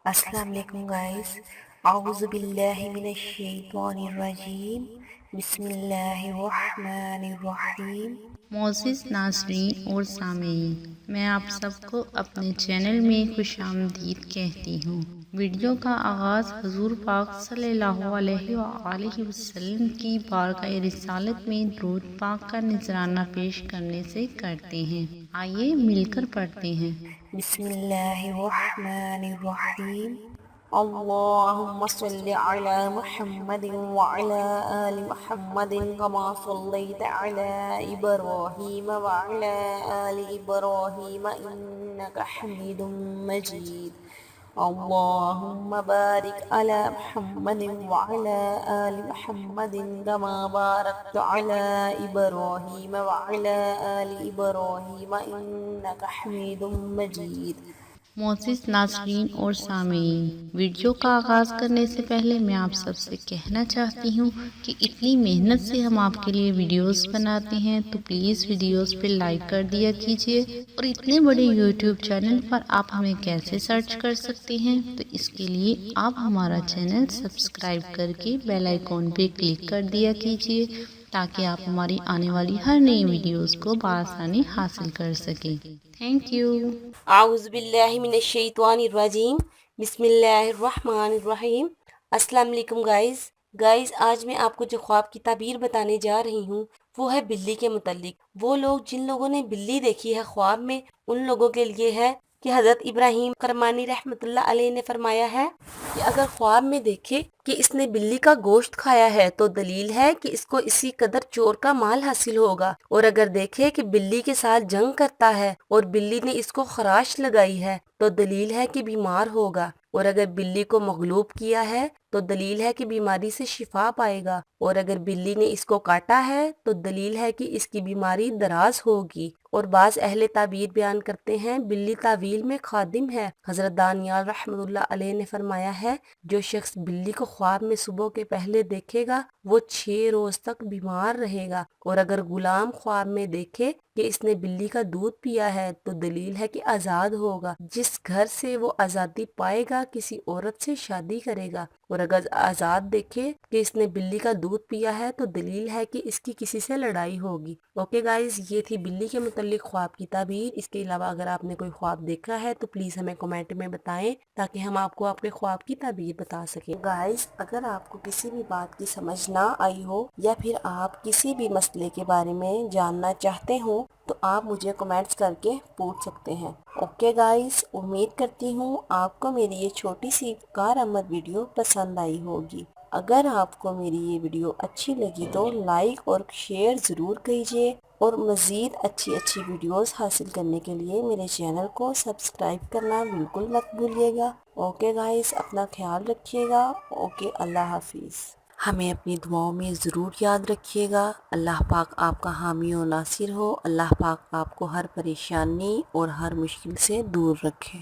السلام علیکم گائز، اعوذ باللہ من الشیطان الرجیم، بسم اللہ الرحمن الرحیم۔ معزز ناظرین اور سامعین، میں آپ سب کو اپنے چینل میں خوش آمدید کہتی ہوں۔ ویڈیو کا آغاز حضور پاک صلی اللہ علیہ وآلہ وسلم کی بارگاہ رسالت میں درود پاک کا نذرانہ پیش کرنے سے کرتے ہیں۔ آئیے مل کر پڑھتے ہیں۔ بسم اللہ الرحمن الرحیم، اللہم صلی علی محمد وعلی آل محمد کما صلیت علی ابراہیم وعلی آل ابراہیم انک حمید مجید، اللہم بارک علی محمد وعلی آل محمد کما بارکت علی ابراہیم وعلی آل ابراہیم انک حمید مجید۔ معزز ناظرین اور سامعین، ویڈیو کا آغاز کرنے سے پہلے میں آپ سب سے کہنا چاہتی ہوں کہ اتنی محنت سے ہم آپ کے لیے ویڈیوز بناتے ہیں تو پلیز ویڈیوز پہ لائک کر دیا کیجئے، اور اتنے بڑے یوٹیوب چینل پر آپ ہمیں کیسے سرچ کر سکتے ہیں، تو اس کے لیے آپ ہمارا چینل سبسکرائب کر کے بیل آئیکن پہ کلک کر دیا کیجئے تاکہ آپ ہماری آنے والی ہر نئی ویڈیوز کو بآسانی حاصل کر سکیں۔ Thank you. اعوذ باللہ من الشیطان الرجیم، بسم اللہ الرحمن الرحیم۔ السلام علیکم گائز، آج میں آپ کو جو خواب کی تعبیر بتانے جا رہی ہوں وہ ہے بلی کے متعلق۔ وہ لوگ جن لوگوں نے بلی دیکھی ہے خواب میں، ان لوگوں کے لیے ہے کہ حضرت ابراہیم کرمانی رحمۃ اللہ علیہ نے فرمایا ہے کہ اگر خواب میں دیکھے کہ اس نے بلی کا گوشت کھایا ہے تو دلیل ہے کہ اس کو اسی قدر چور کا مال حاصل ہوگا، اور اگر دیکھے کہ بلی کے ساتھ جنگ کرتا ہے اور بلی نے اس کو خراش لگائی ہے تو دلیل ہے کہ بیمار ہوگا، اور اگر بلی کو مغلوب کیا ہے تو دلیل ہے کہ بیماری سے شفا پائے گا، اور اگر بلی نے اس کو کاٹا ہے تو دلیل ہے کہ اس کی بیماری دراز ہوگی۔ اور بعض اہل تعبیر بیان کرتے ہیں بلی تعویل میں خادم ہے۔ حضرت دانیال رحمۃ اللہ علیہ نے فرمایا ہے جو شخص بلی کو خواب میں صبح کے پہلے دیکھے گا وہ 6 روز تک بیمار رہے گا، اور اگر غلام خواب میں دیکھے کہ اس نے بلی کا دودھ پیا ہے تو دلیل ہے کہ آزاد ہوگا۔ جس گھر سے وہ آزادی پائے گا کسی عورت سے شادی کرے گا، اور اگر آزاد دیکھے کہ اس نے بلی کا دودھ پیا ہے تو دلیل ہے کہ اس کی کسی سے لڑائی ہوگی۔ اوکے گائز، یہ تھی بلی کے متعلق خواب کی تعبیر۔ اس کے علاوہ اگر آپ نے کوئی خواب دیکھا ہے تو پلیز ہمیں کمنٹ میں بتائیں تاکہ ہم آپ کو اپنے خواب کی تعبیر بتا سکیں۔ گائز، اگر آپ کو کسی بھی بات کی سمجھ نہ آئی ہو یا پھر آپ کسی بھی مسئلے کے بارے میں جاننا چاہتے ہو تو آپ مجھے کمنٹس کر کے پوچھ سکتے ہیں۔ اوکے گائز، امید کرتی ہوں آپ کو میری یہ چھوٹی سی کارآمد ویڈیو پسند آئی ہوگی۔ اگر آپ کو میری یہ ویڈیو اچھی لگی تو لائک اور شیئر ضرور کیجیے، اور مزید اچھی ویڈیوز حاصل کرنے کے لیے میرے چینل کو سبسکرائب کرنا بالکل مت بھولیے گا۔ اوکے گائز، اپنا خیال رکھیے گا۔ اوکے، اللہ حافظ۔ ہمیں اپنی دعاؤں میں ضرور یاد رکھیے گا۔ اللہ پاک آپ کا حامی و ناصر ہو۔ اللہ پاک آپ کو ہر پریشانی اور ہر مشکل سے دور رکھے۔